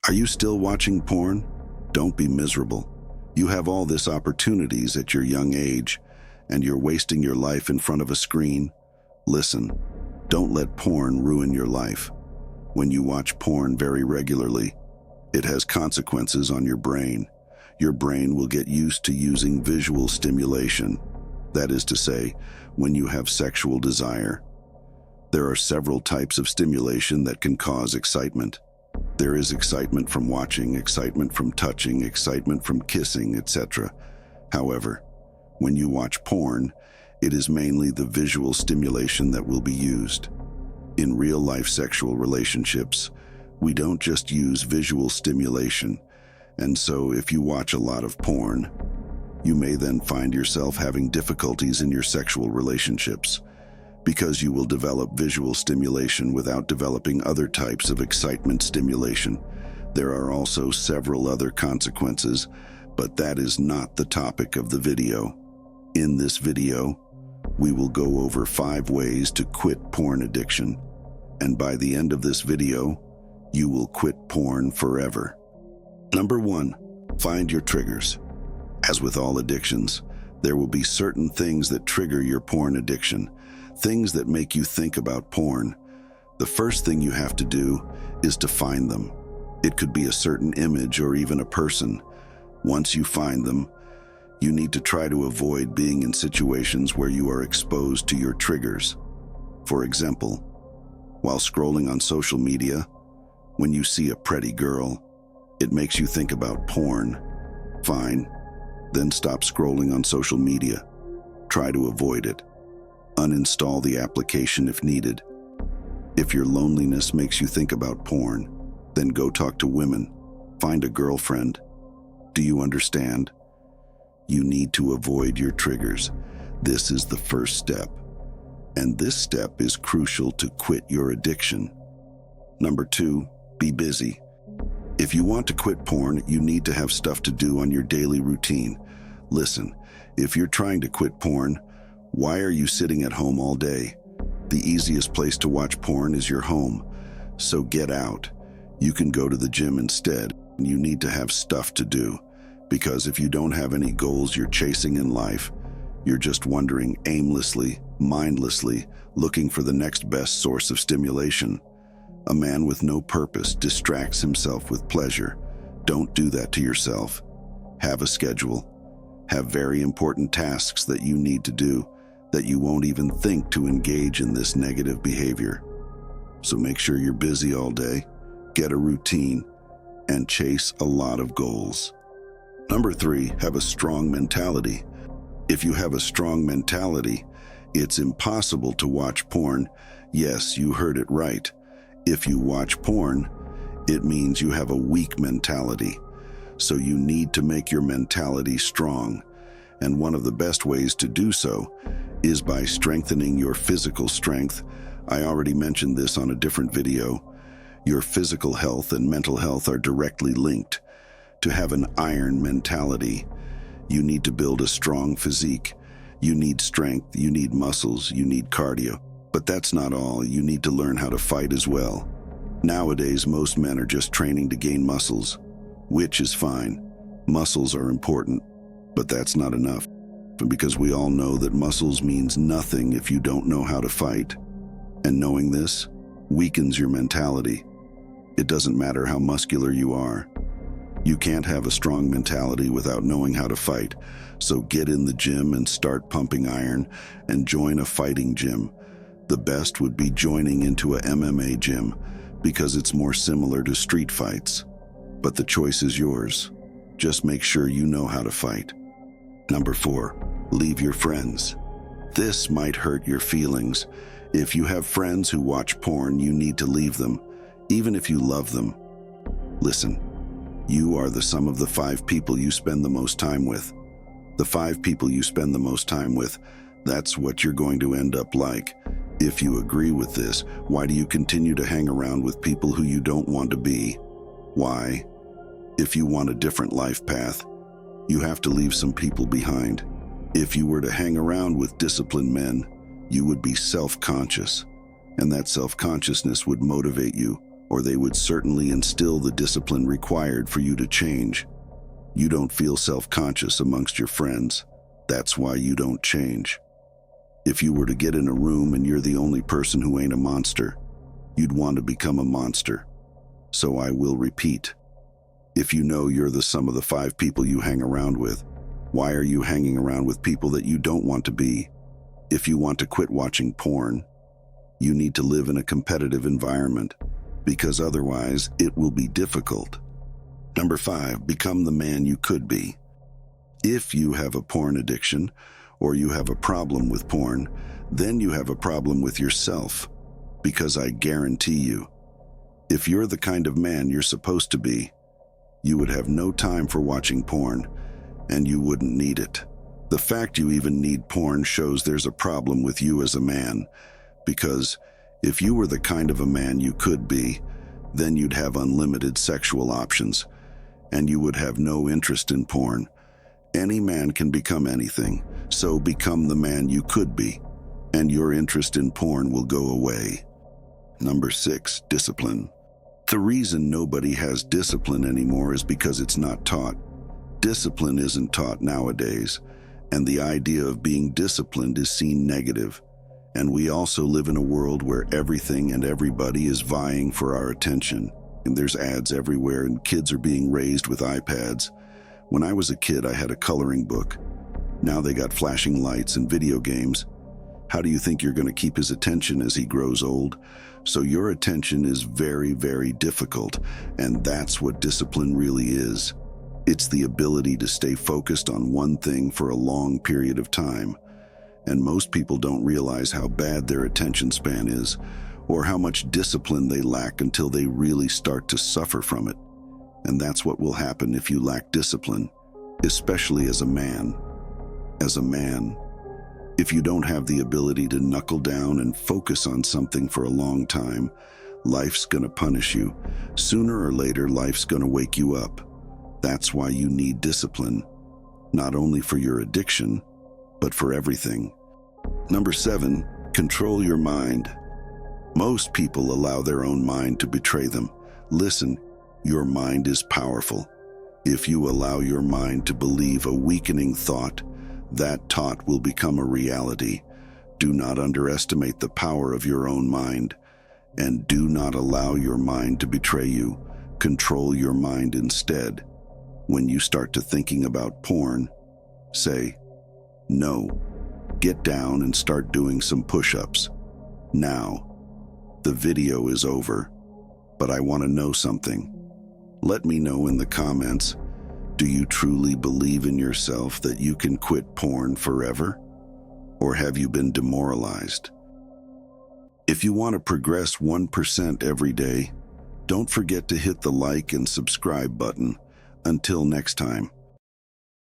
Are you still watching porn? Don't be miserable. You have all this opportunities at your young age, and you're wasting your life in front of a screen. Listen, don't let porn ruin your life. When you watch porn very regularly, it has consequences on your brain. Your brain will get used to using visual stimulation. That is to say, when you have sexual desire. There are several types of stimulation that can cause excitement. There is excitement from watching, excitement from touching, excitement from kissing, etc. However, when you watch porn, it is mainly the visual stimulation that will be used. In real-life sexual relationships, we don't just use visual stimulation, and so if you watch a lot of porn, you may then find yourself having difficulties in your sexual relationships, because you will develop visual stimulation without developing other types of excitement stimulation. There are also several other consequences, but that is not the topic of the video. In this video, we will go over 5 ways to quit porn addiction, and by the end of this video, you will quit porn forever. Number 1, find your triggers. As with all addictions, there will be certain things that trigger your porn addiction, things that make you think about porn. The first thing you have to do is to find them. It could be a certain image or even a person. Once you find them, you need to try to avoid being in situations where you are exposed to your triggers. For example, while scrolling on social media, when you see a pretty girl, it makes you think about porn. Fine, then stop scrolling on social media. Try to avoid it. Uninstall the application if needed. If your loneliness makes you think about porn, then go talk to women. Find a girlfriend. Do you understand? You need to avoid your triggers. This is the first step. And this step is crucial to quit your addiction. Number 2, be busy. If you want to quit porn, you need to have stuff to do on your daily routine. Listen, if you're trying to quit porn, why are you sitting at home all day? The easiest place to watch porn is your home. So get out. You can go to the gym instead. You need to have stuff to do. Because if you don't have any goals you're chasing in life, you're just wandering aimlessly, mindlessly, looking for the next best source of stimulation. A man with no purpose distracts himself with pleasure. Don't do that to yourself. Have a schedule. Have very important tasks that you need to do, that you won't even think to engage in this negative behavior. So make sure you're busy all day, get a routine, and chase a lot of goals. Number 3, have a strong mentality. If you have a strong mentality, it's impossible to watch porn. Yes, you heard it right. If you watch porn, it means you have a weak mentality. So you need to make your mentality strong. And one of the best ways to do so is by strengthening your physical strength. I already mentioned this on a different video. Your physical health and mental health are directly linked. To have an iron mentality, you need to build a strong physique. You need strength, you need muscles, you need cardio. But that's not all. You need to learn how to fight as well. Nowadays, most men are just training to gain muscles, which is fine. Muscles are important, but that's not enough. Because we all know that muscles means nothing if you don't know how to fight. And knowing this weakens your mentality. It doesn't matter how muscular you are. You can't have a strong mentality without knowing how to fight. So get in the gym and start pumping iron and join a fighting gym. The best would be joining into a MMA gym because it's more similar to street fights. But the choice is yours. Just make sure you know how to fight. Number 4, leave your friends. This might hurt your feelings. If you have friends who watch porn, you need to leave them, even if you love them. Listen, you are the sum of the 5 people you spend the most time with. The 5 people you spend the most time with, that's what you're going to end up like. If you agree with this, why do you continue to hang around with people who you don't want to be? Why? If you want a different life path, you have to leave some people behind. If you were to hang around with disciplined men, you would be self-conscious, and that self-consciousness would motivate you, or they would certainly instill the discipline required for you to change. You don't feel self-conscious amongst your friends. That's why you don't change. If you were to get in a room and you're the only person who ain't a monster, you'd want to become a monster. So I will repeat. If you know you're the sum of the 5 people you hang around with, why are you hanging around with people that you don't want to be? If you want to quit watching porn, you need to live in a competitive environment, because otherwise it will be difficult. Number 5, become the man you could be. If you have a porn addiction, or you have a problem with porn, then you have a problem with yourself, because I guarantee you, if you're the kind of man you're supposed to be, you would have no time for watching porn, and you wouldn't need it. The fact you even need porn shows there's a problem with you as a man, because if you were the kind of a man you could be, then you'd have unlimited sexual options, and you would have no interest in porn. Any man can become anything, so become the man you could be, and your interest in porn will go away. Number 6, discipline. The reason nobody has discipline anymore is because it's not taught. Discipline isn't taught nowadays, and the idea of being disciplined is seen negative. And we also live in a world where everything and everybody is vying for our attention. And there's ads everywhere, and kids are being raised with iPads. When I was a kid, I had a coloring book. Now they got flashing lights and video games. How do you think you're going to keep his attention as he grows old? So your attention is very, very difficult, and that's what discipline really is. It's the ability to stay focused on one thing for a long period of time. And most people don't realize how bad their attention span is, or how much discipline they lack until they really start to suffer from it. And that's what will happen if you lack discipline, especially as a man. As a man, if you don't have the ability to knuckle down and focus on something for a long time, life's gonna punish you. Sooner or later, life's gonna wake you up. That's why you need discipline, not only for your addiction, but for everything. Number 7, control your mind. Most people allow their own mind to betray them. Listen, your mind is powerful. If you allow your mind to believe a weakening thought, that thought will become a reality. Do not underestimate the power of your own mind, and do not allow your mind to betray you. Control your mind instead. When you start to thinking about porn, say, no. Get down and start doing some push-ups. Now, the video is over, but I want to know something. Let me know in the comments, do you truly believe in yourself that you can quit porn forever? Or have you been demoralized? If you want to progress 1% every day, don't forget to hit the like and subscribe button. Until next time.